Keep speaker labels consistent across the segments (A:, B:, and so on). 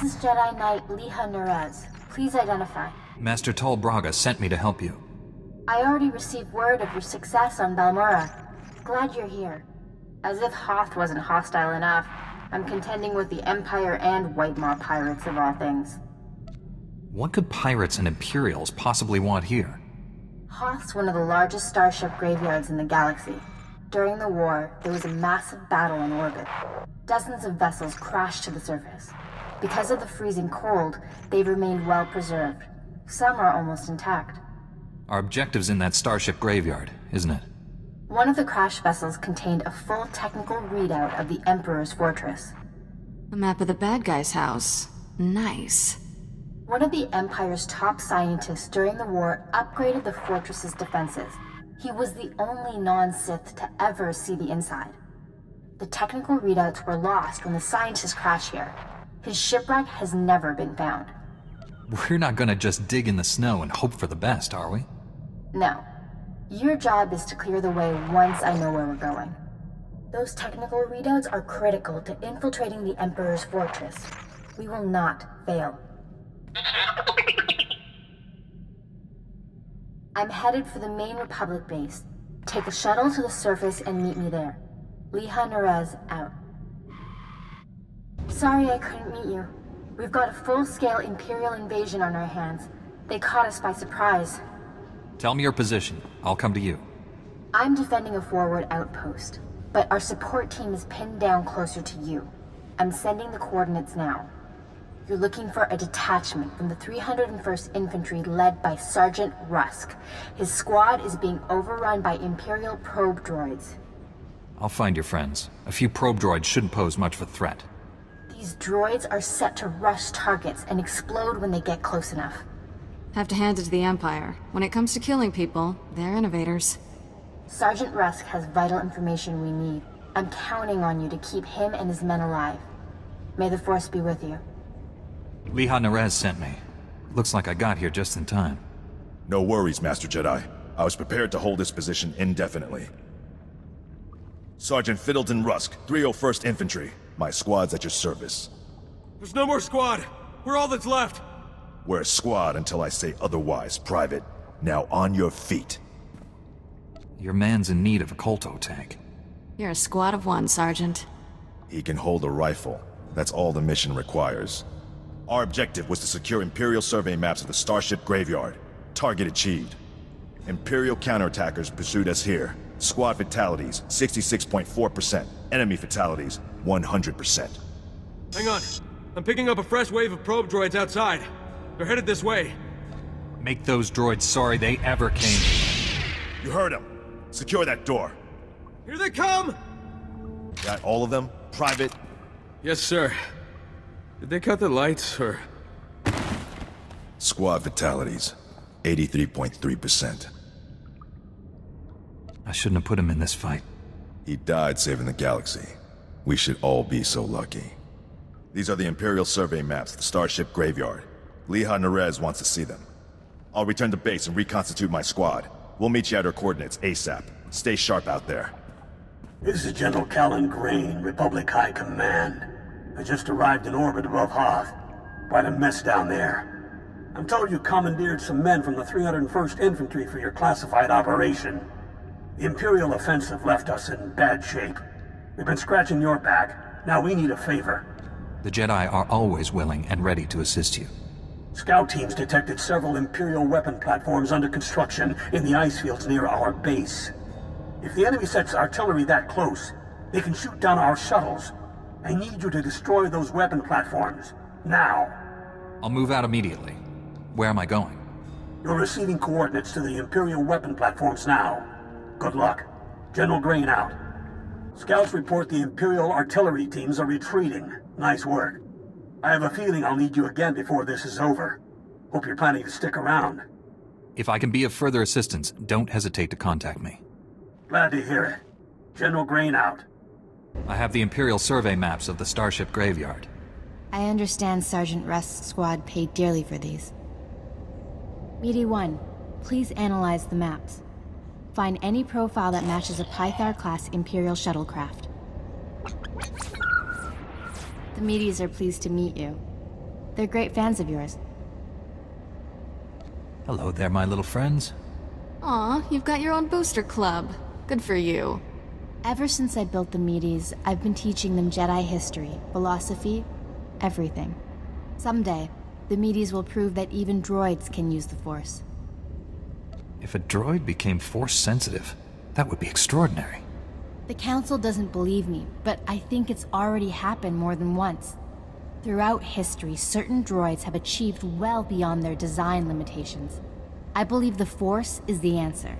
A: This is Jedi Knight Liha Nerez. Please identify.
B: Master Tol Braga sent me to help you.
A: I already received word of your success on Balmora. Glad you're here. As if Hoth wasn't hostile enough, I'm contending with the Empire and White Maw pirates of all things.
B: What could pirates and Imperials possibly want here?
A: Hoth's one of the largest starship graveyards in the galaxy. During the war, there was a massive battle in orbit. Dozens of vessels crashed to the surface. Because of the freezing cold, they've remained well preserved. Some are almost intact.
B: Our objective's in that starship graveyard, isn't it?
A: One of the crash vessels contained a full technical readout of the Emperor's fortress.
C: A map of the bad guy's house. Nice.
A: One of the Empire's top scientists during the war upgraded the fortress's defenses. He was the only non-Sith to ever see the inside. The technical readouts were lost when the scientists crashed here. His shipwreck has never been found.
B: We're not gonna just dig in the snow and hope for the best, are we?
A: No. Your job is to clear the way once I know where we're going. Those technical readouts are critical to infiltrating the Emperor's fortress. We will not fail. I'm headed for the main Republic base. Take a shuttle to the surface and meet me there. Liha Nerez out. Sorry I couldn't meet you. We've got a full-scale Imperial invasion on our hands. They caught us by surprise.
B: Tell me your position. I'll come to you.
A: I'm defending a forward outpost, but our support team is pinned down closer to you. I'm sending the coordinates now. You're looking for a detachment from the 301st Infantry led by Sergeant Rusk. His squad is being overrun by Imperial probe droids.
B: I'll find your friends. A few probe droids shouldn't pose much of a threat.
A: These droids are set to rush targets and explode when they get close enough.
C: Have to hand it to the Empire. When it comes to killing people, they're innovators.
A: Sergeant Rusk has vital information we need. I'm counting on you to keep him and his men alive. May the Force be with you.
B: Liha Nerez sent me. Looks like I got here just in time.
D: No worries, Master Jedi. I was prepared to hold this position indefinitely. Sergeant Fiddleton Rusk, 301st Infantry. My squad's at your service.
E: There's no more squad. We're all that's left.
D: We're a squad until I say otherwise, Private. Now on your feet.
B: Your man's in need of a Kolto tank.
C: You're a squad of one, Sergeant.
D: He can hold a rifle. That's all the mission requires. Our objective was to secure Imperial survey maps of the Starship Graveyard. Target achieved. Imperial counterattackers pursued us here. Squad fatalities, 66.4%. Enemy fatalities, 100%.
E: Hang on. I'm picking up a fresh wave of probe droids outside. They're headed this way.
B: Make those droids sorry they ever came.
D: You heard him. Secure that door.
E: Here they come!
D: Got all of them? Private?
E: Yes, sir. Did they cut the lights, or...?
D: Squad fatalities, 83.3%.
B: I shouldn't have put him in this fight.
D: He died saving the galaxy. We should all be so lucky. These are the Imperial survey maps of the Starship Graveyard. Liha Nerez wants to see them. I'll return to base and reconstitute my squad. We'll meet you at our coordinates ASAP. Stay sharp out there.
F: This is General Callan Grain, Republic High Command. I just arrived in orbit above Hoth. Quite a mess down there. I'm told you commandeered some men from the 301st Infantry for your classified operation. The Imperial offensive left us in bad shape. We've been scratching your back. Now we need a favor.
B: The Jedi are always willing and ready to assist you.
F: Scout teams detected several Imperial weapon platforms under construction in the ice fields near our base. If the enemy sets artillery that close, they can shoot down our shuttles. I need you to destroy those weapon platforms. Now.
B: I'll move out immediately. Where am I going?
F: You're receiving coordinates to the Imperial weapon platforms now. Good luck. General Grain out. Scouts report the Imperial artillery teams are retreating. Nice work. I have a feeling I'll need you again before this is over. Hope you're planning to stick around.
B: If I can be of further assistance, don't hesitate to contact me.
F: Glad to hear it. General Grain out.
B: I have the Imperial survey maps of the Starship Graveyard.
A: I understand Sergeant Rusk's squad paid dearly for these. Meaty 1, please analyze the maps. Find any profile that matches a Pythar-class Imperial shuttlecraft. The Meaties are pleased to meet you. They're great fans of yours.
B: Hello there, my little friends.
C: Aw, you've got your own booster club. Good for you.
A: Ever since I built the Medes, I've been teaching them Jedi history, philosophy, everything. Someday, the Medes will prove that even droids can use the Force.
B: If a droid became Force-sensitive, that would be extraordinary.
A: The Council doesn't believe me, but I think it's already happened more than once. Throughout history, certain droids have achieved well beyond their design limitations. I believe the Force is the answer.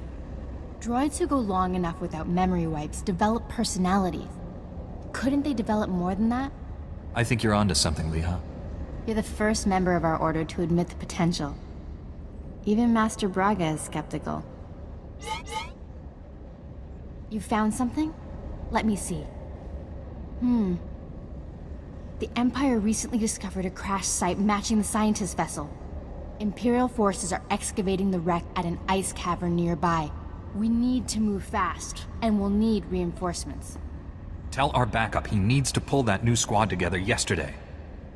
A: Droids who go long enough without memory wipes develop personalities. Couldn't they develop more than that?
B: I think you're onto something, Leha.
A: You're the first member of our order to admit the potential. Even Master Braga is skeptical. You found something? Let me see. The Empire recently discovered a crash site matching the scientist vessel. Imperial forces are excavating the wreck at an ice cavern nearby. We need to move fast, and we'll need reinforcements.
B: Tell our backup he needs to pull that new squad together yesterday.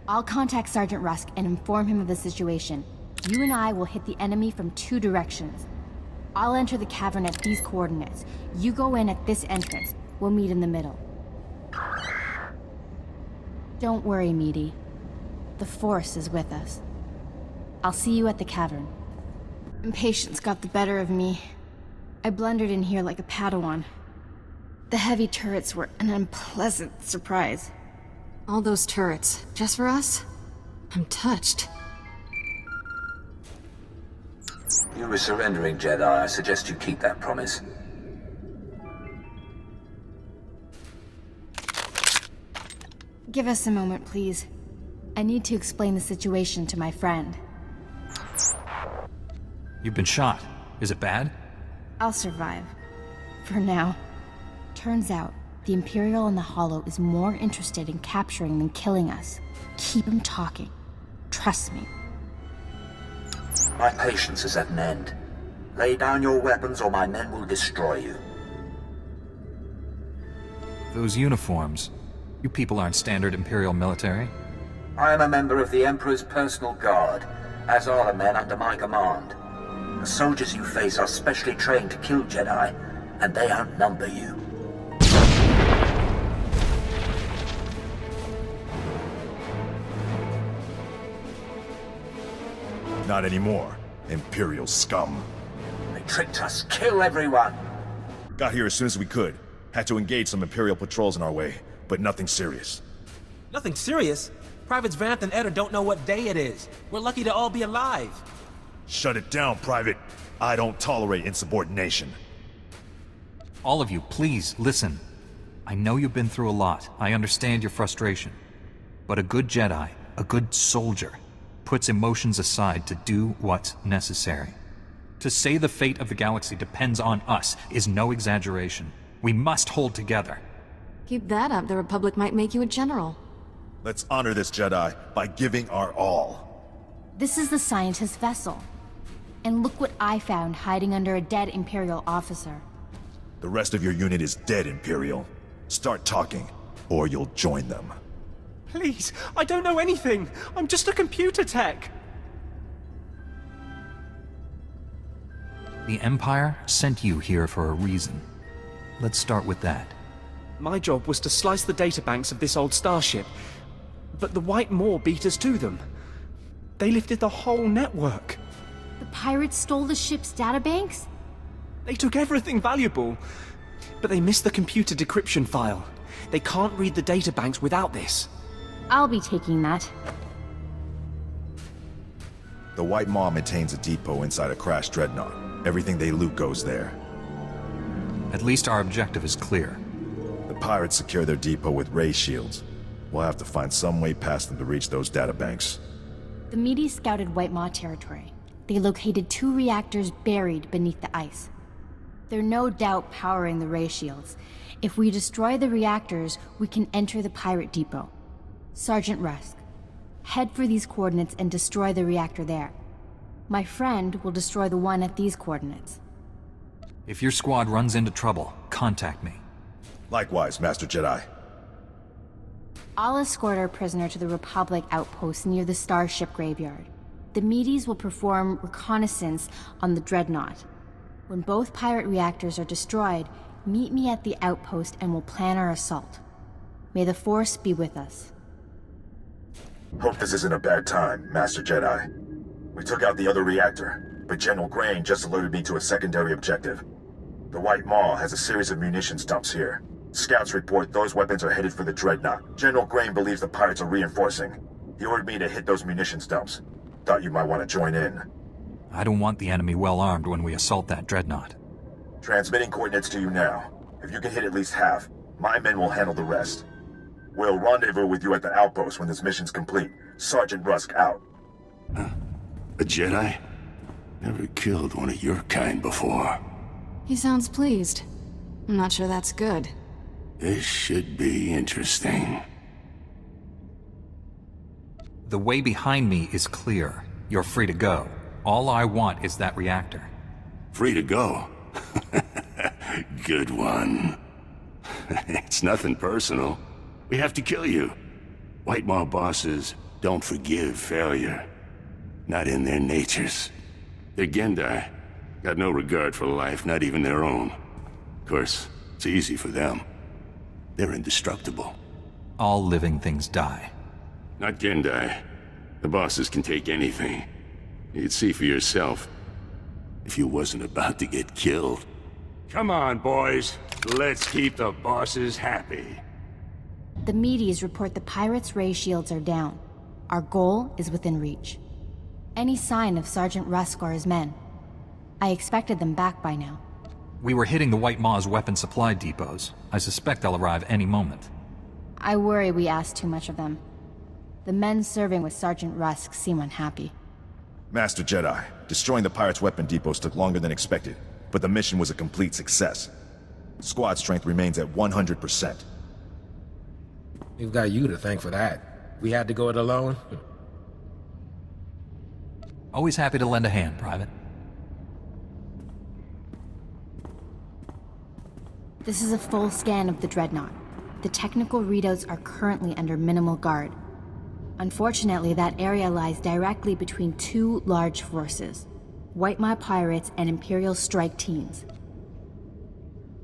A: I'll contact Sergeant Rusk and inform him of the situation. You and I will hit the enemy from 2 directions. I'll enter the cavern at these coordinates. You go in at this entrance. We'll meet in the middle. Don't worry, Meaty. The Force is with us. I'll see you at the cavern. Impatience got the better of me. I blundered in here like a Padawan. The heavy turrets were an unpleasant surprise.
C: All those turrets, just for us? I'm touched.
G: You were surrendering, Jedi. I suggest you keep that promise.
A: Give us a moment, please. I need to explain the situation to my friend.
B: You've been shot. Is it bad?
A: I'll survive. For now. Turns out, the Imperial in the Hollow is more interested in capturing than killing us. Keep him talking. Trust me.
G: My patience is at an end. Lay down your weapons or my men will destroy you.
B: Those uniforms. You people aren't standard Imperial military.
G: I am a member of the Emperor's personal guard, as are the men under my command. The soldiers you face are specially trained to kill Jedi, and they outnumber you.
D: Not anymore, Imperial scum.
G: They tricked us. Kill everyone!
D: Got here as soon as we could. Had to engage some Imperial patrols in our way, but nothing serious.
H: Nothing serious? Privates Vanth and Eder don't know what day it is. We're lucky to all be alive.
D: Shut it down, Private. I don't tolerate insubordination.
B: All of you, please, listen. I know you've been through a lot. I understand your frustration. But a good Jedi, a good soldier, puts emotions aside to do what's necessary. To say the fate of the galaxy depends on us is no exaggeration. We must hold together.
C: Keep that up, the Republic might make you a general.
D: Let's honor this Jedi by giving our all.
A: This is the scientist vessel. And look what I found hiding under a dead Imperial officer.
D: The rest of your unit is dead, Imperial. Start talking, or you'll join them.
H: Please, I don't know anything. I'm just a computer tech.
B: The Empire sent you here for a reason. Let's start with that.
H: My job was to slice the databanks of this old starship, but the White Maw beat us to them. They lifted the whole network.
A: The pirates stole the ship's databanks?
H: They took everything valuable, but they missed the computer decryption file. They can't read the databanks without this.
A: I'll be taking that.
D: The White Maw maintains a depot inside a crashed dreadnought. Everything they loot goes there.
B: At least our objective is clear.
D: The pirates secure their depot with ray shields. We'll have to find some way past them to reach those databanks.
A: The Medes scouted White Maw territory. They located 2 reactors buried beneath the ice. They're no doubt powering the ray shields. If we destroy the reactors, we can enter the pirate depot. Sergeant Rusk, head for these coordinates and destroy the reactor there. My friend will destroy the one at these coordinates.
B: If your squad runs into trouble, contact me.
D: Likewise, Master Jedi.
A: I'll escort our prisoner to the Republic outpost near the Starship Graveyard. The Medes will perform reconnaissance on the Dreadnought. When both pirate reactors are destroyed, meet me at the outpost and we'll plan our assault. May the Force be with us.
D: Hope this isn't a bad time, Master Jedi. We took out the other reactor, but General Grain just alerted me to a secondary objective. The White Maw has a series of munitions dumps here. Scouts report those weapons are headed for the Dreadnought. General Grain believes the pirates are reinforcing. He ordered me to hit those munitions dumps. Thought you might want to join in.
B: I don't want the enemy well armed when we assault that Dreadnought.
D: Transmitting coordinates to you now. If you can hit at least half, my men will handle the rest. We'll rendezvous with you at the outpost when this mission's complete. Sergeant Rusk out.
I: A Jedi? Never killed one of your kind before.
C: He sounds pleased. I'm not sure that's good.
I: This should be interesting.
B: The way behind me is clear. You're free to go. All I want is that reactor.
I: Free to go? Good one. It's nothing personal. We have to kill you. White Maw bosses don't forgive failure. Not in their natures. They're Gendai. Got no regard for life, not even their own. Of course, it's easy for them. They're indestructible.
B: All living things die.
I: Not Gendai. The bosses can take anything. You'd see for yourself. If you wasn't about to get killed. Come on, boys. Let's keep the bosses happy.
A: The Medes report the pirates' ray shields are down. Our goal is within reach. Any sign of Sergeant Rusk or his men? I expected them back by now.
B: We were hitting the White Maw's weapon supply depots. I suspect they'll arrive any moment.
A: I worry we asked too much of them. The men serving with Sergeant Rusk seem unhappy.
D: Master Jedi, destroying the pirates' weapon depots took longer than expected, but the mission was a complete success. Squad strength remains at 100%.
J: We've got you to thank for that. We had to go it alone.
B: Always happy to lend a hand, Private.
A: This is a full scan of the Dreadnought. The technical readouts are currently under minimal guard. Unfortunately, that area lies directly between two large forces. White Maw pirates and Imperial strike teams.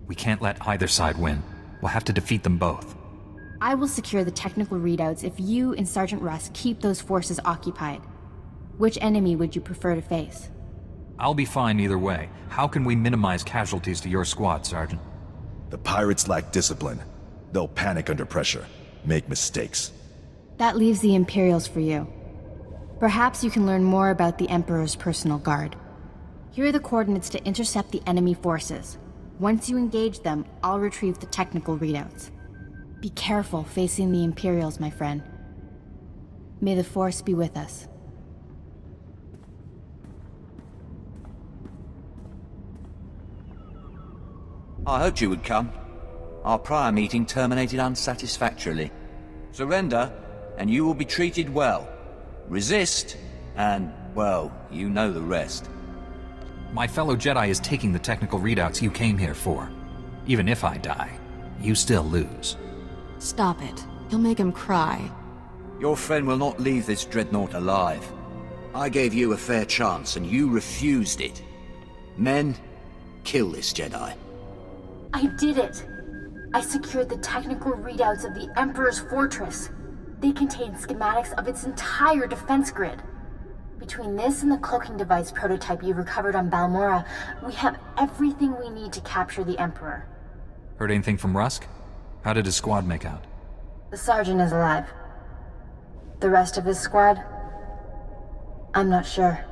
B: We can't let either side win. We'll have to defeat them both.
A: I will secure the technical readouts if you and Sergeant Rusk keep those forces occupied. Which enemy would you prefer to face?
B: I'll be fine either way. How can we minimize casualties to your squad, Sergeant?
D: The pirates lack discipline. They'll panic under pressure, make mistakes.
A: That leaves the Imperials for you. Perhaps you can learn more about the Emperor's personal guard. Here are the coordinates to intercept the enemy forces. Once you engage them, I'll retrieve the technical readouts. Be careful facing the Imperials, my friend. May the Force be with us.
G: I hoped you would come. Our prior meeting terminated unsatisfactorily. Surrender, and you will be treated well. Resist, and, well, you know the rest.
B: My fellow Jedi is taking the technical readouts you came here for. Even if I die, you still lose.
C: Stop it. You'll make him cry.
G: Your friend will not leave this dreadnought alive. I gave you a fair chance, and you refused it. Men, kill this Jedi.
A: I did it! I secured the technical readouts of the Emperor's fortress. They contain schematics of its entire defense grid. Between this and the cloaking device prototype you recovered on Balmorra, we have everything we need to capture the Emperor.
B: Heard anything from Rusk? How did his squad make out?
A: The Sergeant is alive. The rest of his squad? I'm not sure.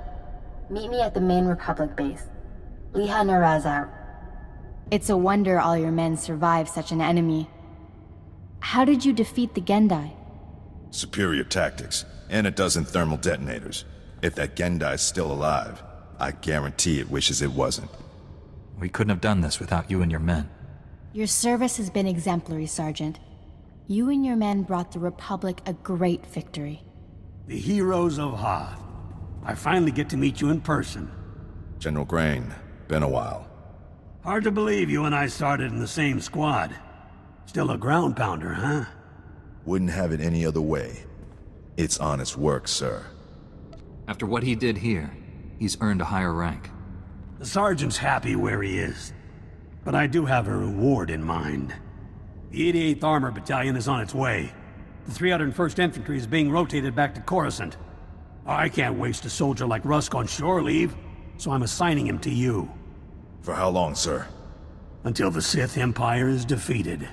A: Meet me at the main Republic base. Liha Naraz out. It's a wonder all your men survived such an enemy. How did you defeat the Gendai?
D: Superior tactics, and a dozen thermal detonators. If that Gendai's still alive, I guarantee it wishes it wasn't.
B: We couldn't have done this without you and your men.
A: Your service has been exemplary, Sergeant. You and your men brought the Republic a great victory.
F: The heroes of Hoth. I finally get to meet you in person.
D: General Grain, been a while.
F: Hard to believe you and I started in the same squad. Still a ground pounder, huh?
D: Wouldn't have it any other way. It's honest work, sir.
B: After what he did here, he's earned a higher rank.
F: The sergeant's happy where he is. But I do have a reward in mind. The 88th Armor Battalion is on its way. The 301st Infantry is being rotated back to Coruscant. I can't waste a soldier like Rusk on shore leave, so I'm assigning him to you.
D: For how long, sir?
F: Until the Sith Empire is defeated.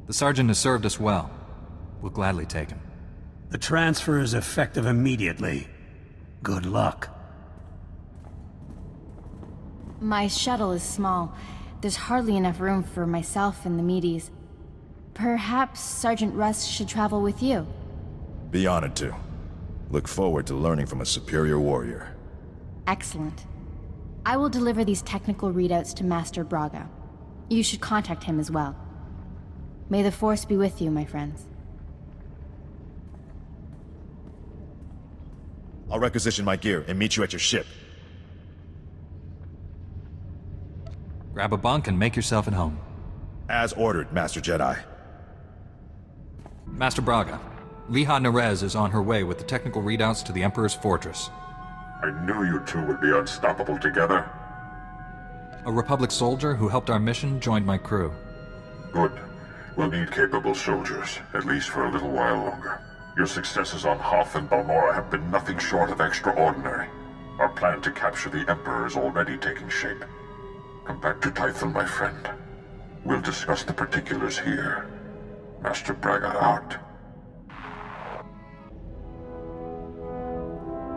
B: The sergeant has served us well. We'll gladly take him.
F: The transfer is effective immediately. Good luck.
A: My shuttle is small. There's hardly enough room for myself and the meaties. Perhaps Sergeant Rusk should travel with you.
D: Be honored to. Look forward to learning from a superior warrior.
A: Excellent. I will deliver these technical readouts to Master Braga. You should contact him as well. May the Force be with you, my friends.
D: I'll requisition my gear and meet you at your ship.
B: Grab a bunk and make yourself at home.
D: As ordered, Master Jedi.
B: Master Braga, Liha Nerez is on her way with the technical readouts to the Emperor's fortress.
K: I knew you two would be unstoppable together.
B: A Republic soldier who helped our mission joined my crew.
K: Good. We'll need capable soldiers, at least for a little while longer. Your successes on Hoth and Balmorra have been nothing short of extraordinary. Our plan to capture the Emperor is already taking shape. Come back to Tython, my friend. We'll discuss the particulars here. Master Braga out.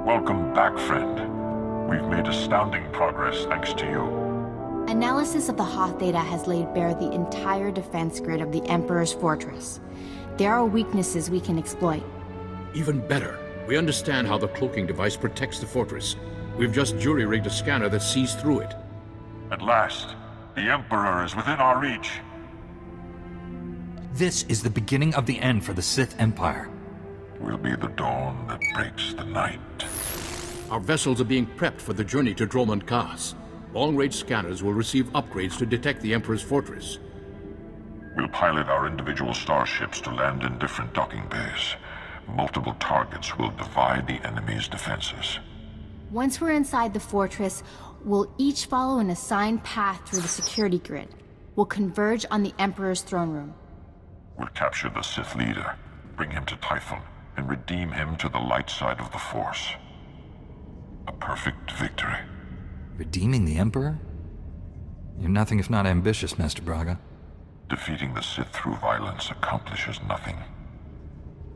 K: Welcome back, friend. We've made astounding progress thanks to you.
A: Analysis of the Hoth data has laid bare the entire defense grid of the Emperor's fortress. There are weaknesses we can exploit.
L: Even better, we understand how the cloaking device protects the fortress. We've just jury-rigged a scanner that sees through it.
K: At last, the Emperor is within our reach.
B: This is the beginning of the end for the Sith Empire.
K: Will be the dawn that breaks the night.
L: Our vessels are being prepped for the journey to Dromund Kaas. Long-range scanners will receive upgrades to detect the Emperor's fortress.
K: We'll pilot our individual starships to land in different docking bays. Multiple targets will divide the enemy's defenses.
A: Once we're inside the fortress, we'll each follow an assigned path through the security grid. We'll converge on the Emperor's throne room.
K: We'll capture the Sith leader, bring him to Tython, and redeem him to the light side of the Force. A perfect victory.
B: Redeeming the Emperor? You're nothing if not ambitious, Master Braga.
K: Defeating the Sith through violence accomplishes nothing.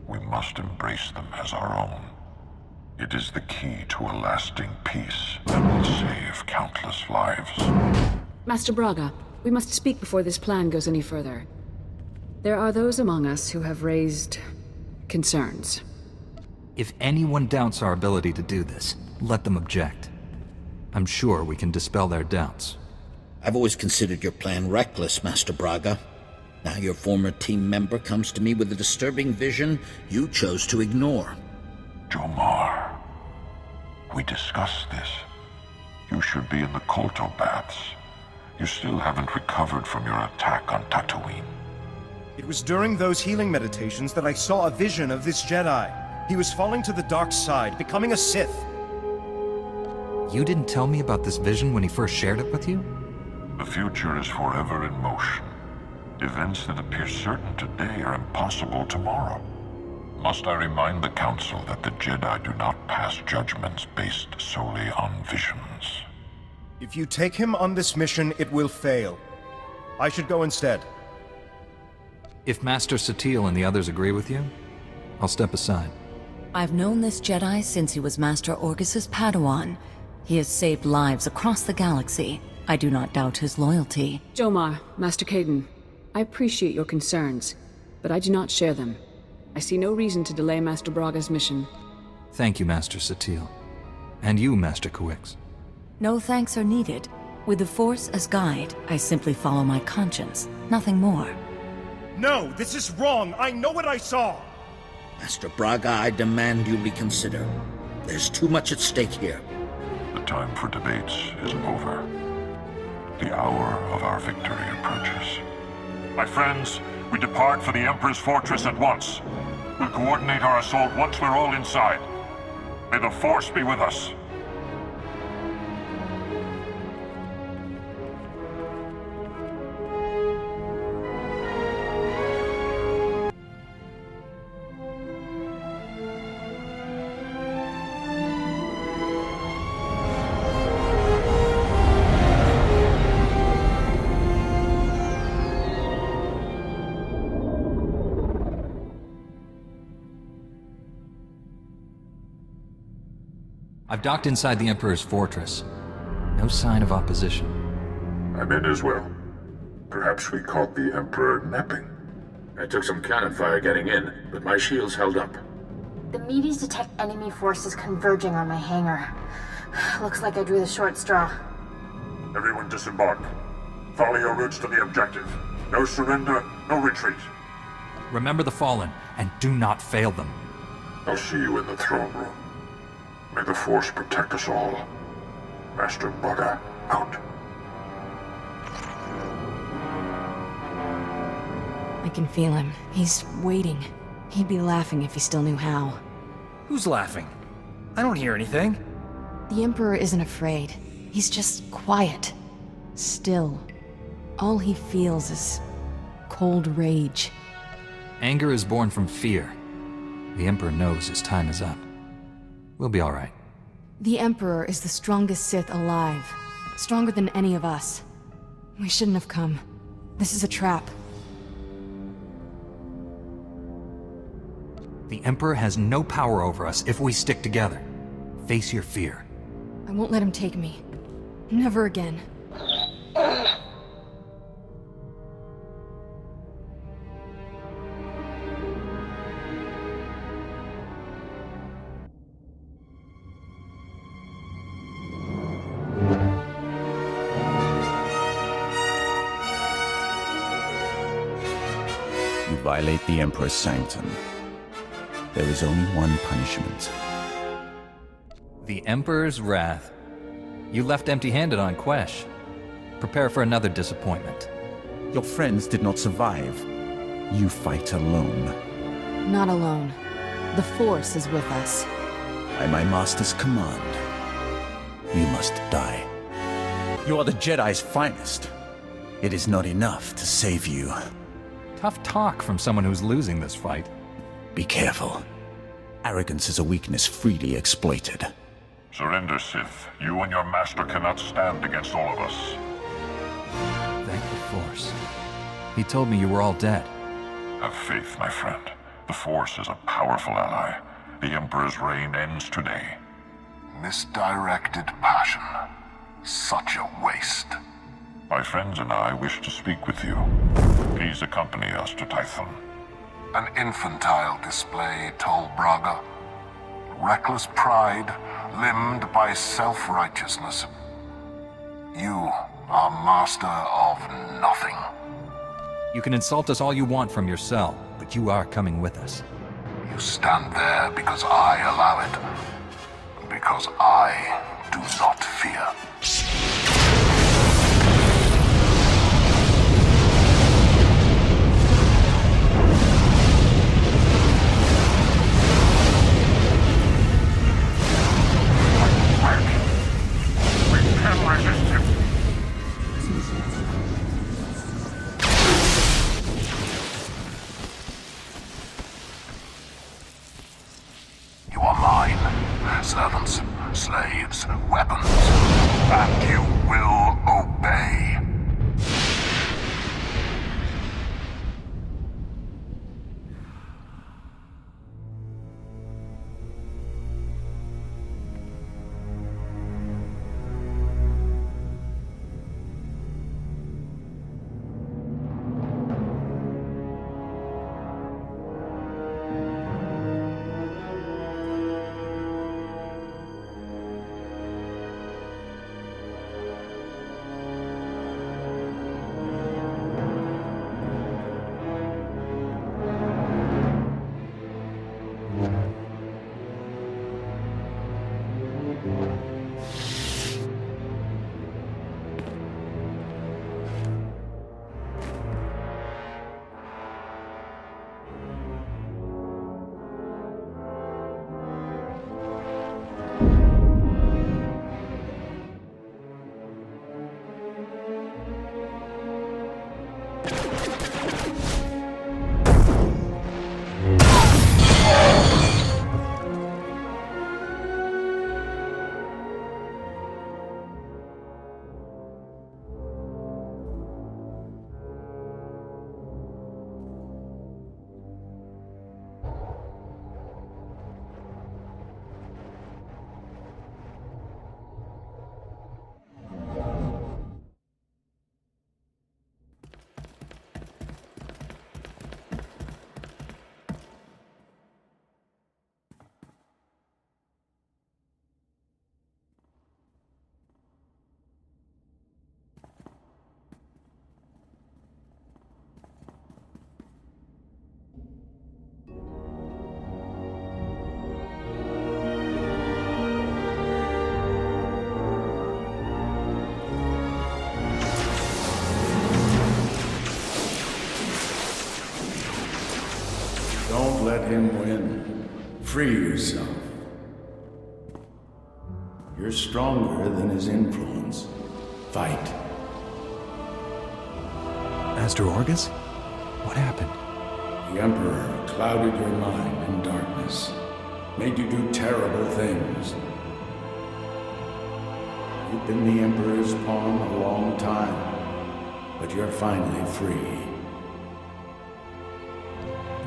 K: We must embrace them as our own. It is the key to a lasting peace that will save countless lives.
C: Master Braga, we must speak before this plan goes any further. There are those among us who have raised concerns.
B: If anyone doubts our ability to do this, let them object. I'm sure we can dispel their doubts.
M: I've always considered your plan reckless, Master Braga. Now your former team member comes to me with a disturbing vision you chose to ignore.
K: Jomar, we discussed this. You should be in the Kolto baths. You still haven't recovered from your attack on Tatooine.
N: It was during those healing meditations that I saw a vision of this Jedi. He was falling to the dark side, becoming a Sith.
B: You didn't tell me about this vision when he first shared it with you?
K: The future is forever in motion. Events that appear certain today are impossible tomorrow. Must I remind the Council that the Jedi do not pass judgments based solely on visions?
N: If you take him on this mission, it will fail. I should go instead.
B: If Master SWTOR and the others agree with you, I'll step aside.
O: I've known this Jedi since he was Master Orgus's Padawan. He has saved lives across the galaxy. I do not doubt his loyalty.
C: Jomar, Master Caden, I appreciate your concerns, but I do not share them. I see no reason to delay Master Braga's mission.
B: Thank you, Master SWTOR. And you, Master Kawix.
O: No thanks are needed. With the Force as guide, I simply follow my conscience, nothing more.
N: No, this is wrong! I know what I saw!
M: Master Braga, I demand you reconsider. There's too much at stake here.
K: The time for debates is over. The hour of our victory approaches. My friends, We depart for the Emperor's fortress at once. We'll coordinate our assault once we're all inside. May the Force be with us.
B: I've docked inside the Emperor's fortress. No sign of opposition.
K: I'm in as well. Perhaps we caught the Emperor napping.
P: I took some cannon fire getting in, but my shields held up.
A: The meteors detect enemy forces converging on my hangar. Looks like I drew the short straw.
K: Everyone disembark. Follow your routes to the objective. No surrender, no retreat.
B: Remember the Fallen, and do not fail them.
K: I'll see you in the throne room. May the Force protect us all. Master Braga, out.
O: I can feel him. He's waiting. He'd be laughing if he still knew how.
Q: Who's laughing? I don't hear anything.
O: The Emperor isn't afraid. He's just quiet. Still. All he feels is cold rage.
B: Anger is born from fear. The Emperor knows his time is up. We'll be all right.
O: The Emperor is the strongest Sith alive. Stronger than any of us. We shouldn't have come. This is a trap.
B: The Emperor has no power over us if we stick together. Face your fear.
O: I won't let him take me. Never again.
R: You violate the Emperor's sanctum. There is only one punishment.
B: The Emperor's wrath. You left empty-handed on Quesh. Prepare for another disappointment.
R: Your friends did not survive. You fight alone.
O: Not alone. The Force is with us.
R: By my master's command, you must die. You are the Jedi's finest. It is not enough to save you.
B: Tough talk from someone who's losing this fight.
R: Be careful. Arrogance is a weakness freely exploited.
K: Surrender, Sith. You and your master cannot stand against all of us.
B: Thank the Force. He told me you were all dead.
K: Have faith, my friend. The Force is a powerful ally. The Emperor's reign ends today.
S: Misdirected passion. Such a waste.
K: My friends and I wish to speak with you. Please accompany us to Tython.
S: An infantile display, Tol Braga. Reckless pride, limbed by self-righteousness. You are master of nothing.
B: You can insult us all you want from your cell, but you are coming with us.
S: You stand there because I allow it. Because I do not fear. You are mine. Servants, slaves, weapons. And you will obey.
T: let him win. Free yourself. You're stronger than his influence. Fight.
B: Master Orgus? What happened?
T: The Emperor clouded your mind in darkness, made you do terrible things. You've been the Emperor's pawn a long time, but you're finally free.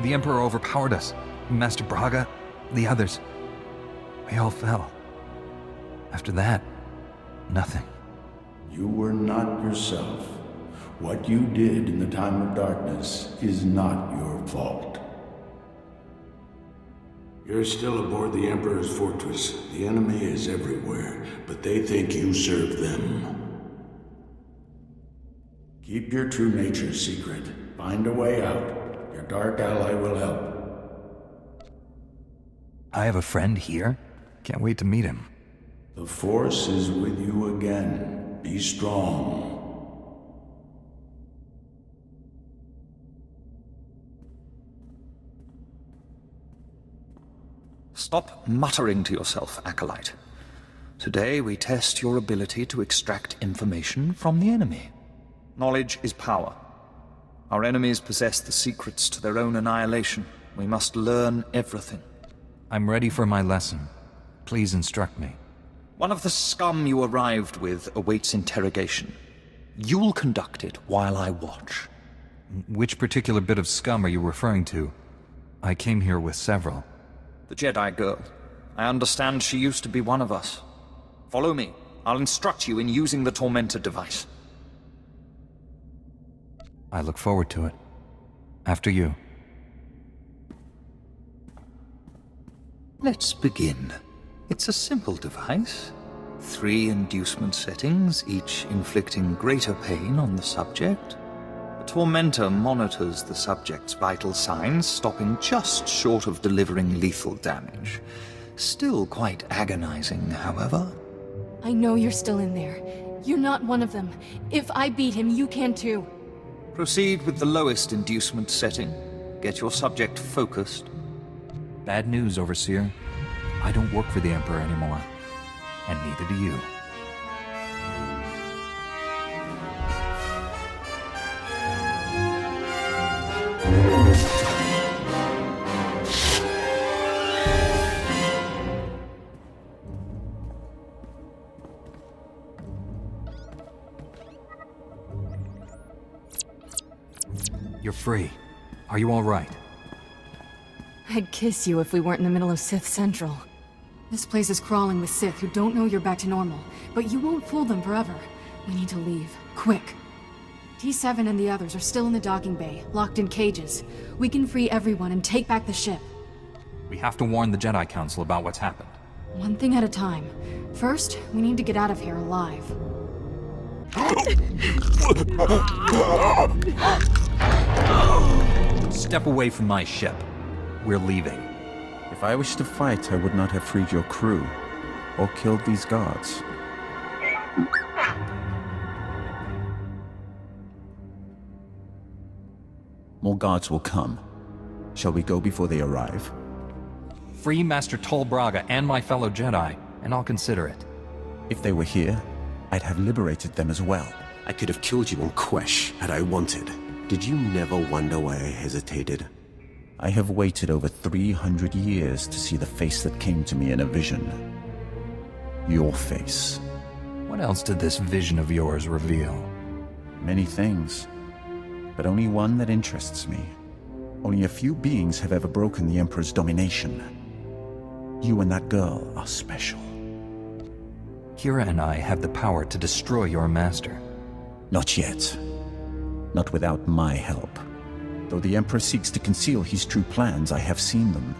B: The Emperor overpowered us. Master Braga, the others. We all fell. After that, nothing.
T: You were not yourself. What you did in the time of darkness is not your fault. You're still aboard the Emperor's fortress. The enemy is everywhere, but they think you serve them. Keep your true nature secret. Find a way out. Your dark ally will help.
B: I have a friend here. Can't wait to meet him.
T: The Force is with you again. Be strong.
G: Stop muttering to yourself, Acolyte. Today we test your ability to extract information from the enemy. Knowledge is power. Our enemies possess the secrets to their own annihilation. We must learn everything.
B: I'm ready for my lesson. Please instruct me.
G: One of the scum you arrived with awaits interrogation. You'll conduct it while I watch.
B: Which particular bit of scum are you referring to? I came here with several.
G: The Jedi girl. I understand she used to be one of us. Follow me. I'll instruct you in using the Tormentor device.
B: I look forward to it. After you.
G: Let's begin. It's a simple device. 3 inducement settings, each inflicting greater pain on the subject. The Tormentor monitors the subject's vital signs, stopping just short of delivering lethal damage. Still quite agonizing, however.
U: I know you're still in there. You're not one of them. If I beat him, you can too.
G: Proceed with the lowest inducement setting. Get your subject focused.
B: Bad news, Overseer. I don't work for the Emperor anymore. And neither do you. You're free. Are you all right?
U: I'd kiss you if we weren't in the middle of Sith Central. This place is crawling with Sith who don't know you're back to normal, but you won't fool them forever. We need to leave. Quick. T7 and the others are still in the docking bay, locked in cages. We can free everyone and take back the ship.
B: We have to warn the Jedi Council about what's happened.
U: One thing at a time. First, we need to get out of here alive.
B: Step away from my ship. We're leaving.
R: If I wished to fight, I would not have freed your crew, or killed these guards. More guards will come. Shall we go before they arrive?
B: Free Master Tol Braga and my fellow Jedi, and I'll consider it.
R: If they were here, I'd have liberated them as well.
V: I could have killed you on Quesh had I wanted. Did you never wonder why I hesitated?
R: I have waited over 300 years to see the face that came to me in a vision. Your face.
B: What else did this vision of yours reveal?
R: Many things, but only one that interests me. Only a few beings have ever broken the Emperor's domination. You and that girl are special.
B: Kira and I have the power to destroy your master.
R: Not yet. Not without my help. Though the Emperor seeks to conceal his true plans, I have seen them.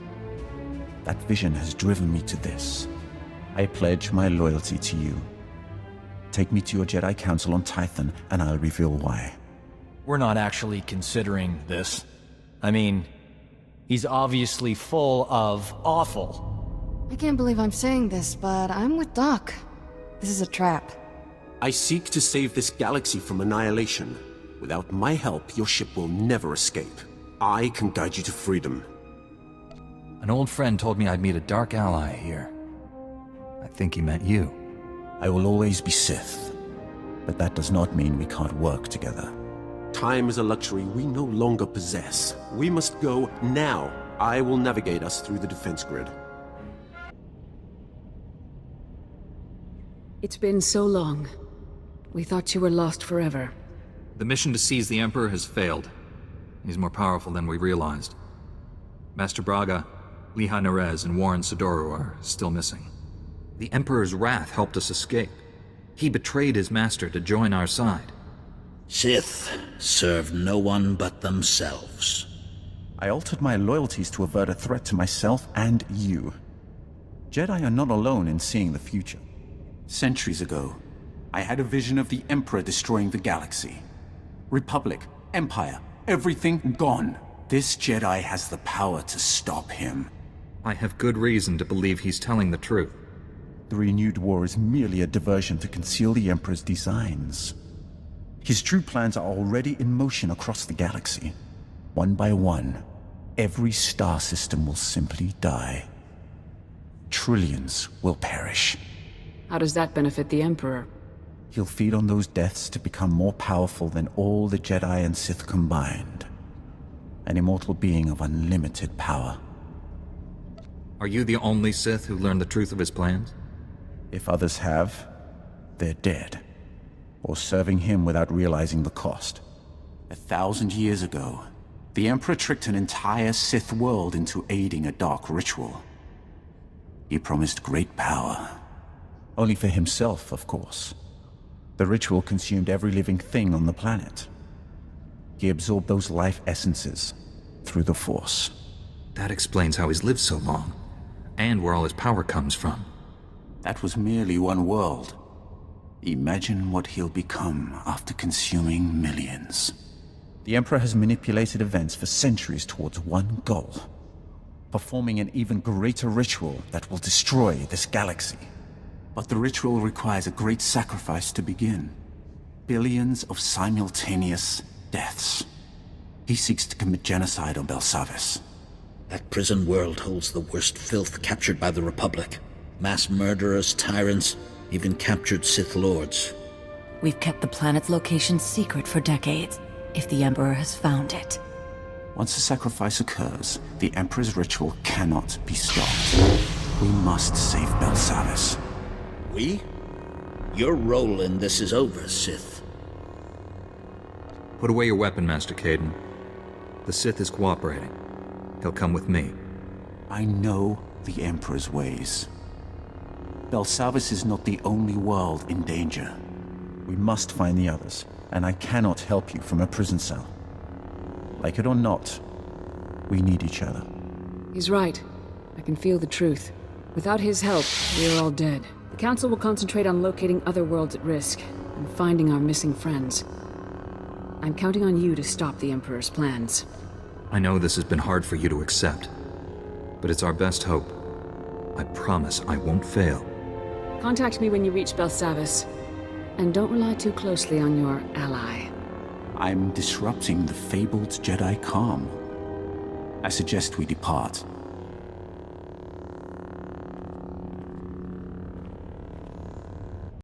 R: That vision has driven me to this. I pledge my loyalty to you. Take me to your Jedi Council on Tython, and I'll reveal why.
Q: We're not actually considering this. I mean, he's obviously full of awful.
U: I can't believe I'm saying this, but I'm with Doc. This is a trap.
V: I seek to save this galaxy from annihilation. Without my help, your ship will never escape. I can guide you to freedom.
B: An old friend told me I'd meet a dark ally here. I think he meant you.
R: I will always be Sith, but that does not mean we can't work together.
V: Time is a luxury we no longer possess. We must go now. I will navigate us through the defense grid.
C: It's been so long. We thought you were lost forever.
B: The mission to seize the Emperor has failed. He's more powerful than we realized. Master Braga, Liha Nerez, and Warren Sidoru are still missing. The Emperor's wrath helped us escape. He betrayed his master to join our side.
M: Sith serve no one but themselves.
R: I altered my loyalties to avert a threat to myself and you. Jedi are not alone in seeing the future. Centuries ago, I had a vision of the Emperor destroying the galaxy. Republic, Empire, everything gone. This Jedi has the power to stop him.
B: I have good reason to believe he's telling the truth.
R: The renewed war is merely a diversion to conceal the Emperor's designs. His true plans are already in motion across the galaxy. One by one, every star system will simply die. Trillions will perish.
C: How does that benefit the Emperor?
R: He'll feed on those deaths to become more powerful than all the Jedi and Sith combined. An immortal being of unlimited power.
B: Are you the only Sith who learned the truth of his plans?
R: If others have, they're dead. Or serving him without realizing the cost. 1,000 years ago, the Emperor tricked an entire Sith world into aiding a dark ritual. He promised great power. Only for himself, of course. The ritual consumed every living thing on the planet. He absorbed those life essences through the Force.
B: That explains how he's lived so long, and where all his power comes from.
R: That was merely one world. Imagine what he'll become after consuming millions. The Emperor has manipulated events for centuries towards one goal. Performing an even greater ritual that will destroy this galaxy. But the ritual requires a great sacrifice to begin. Billions of simultaneous deaths. He seeks to commit genocide on Belsavis.
M: That prison world holds the worst filth captured by the Republic. Mass murderers, tyrants, even captured Sith Lords.
O: We've kept the planet's location secret for decades, if the Emperor has found it.
R: Once the sacrifice occurs, the Emperor's ritual cannot be stopped. We must save Belsavis.
M: We? Your role in this is over, Sith.
B: Put away your weapon, Master Caden. The Sith is cooperating. He'll come with me.
R: I know the Emperor's ways. Belsavis is not the only world in danger. We must find the others, and I cannot help you from a prison cell. Like it or not, we need each other.
C: He's right. I can feel the truth. Without his help, we are all dead. The Council will concentrate on locating other worlds at risk, and finding our missing friends. I'm counting on you to stop the Emperor's plans.
B: I know this has been hard for you to accept, but it's our best hope. I promise I won't fail.
C: Contact me when you reach Belsavis, and don't rely too closely on your ally.
R: I'm disrupting the fabled Jedi calm. I suggest we depart.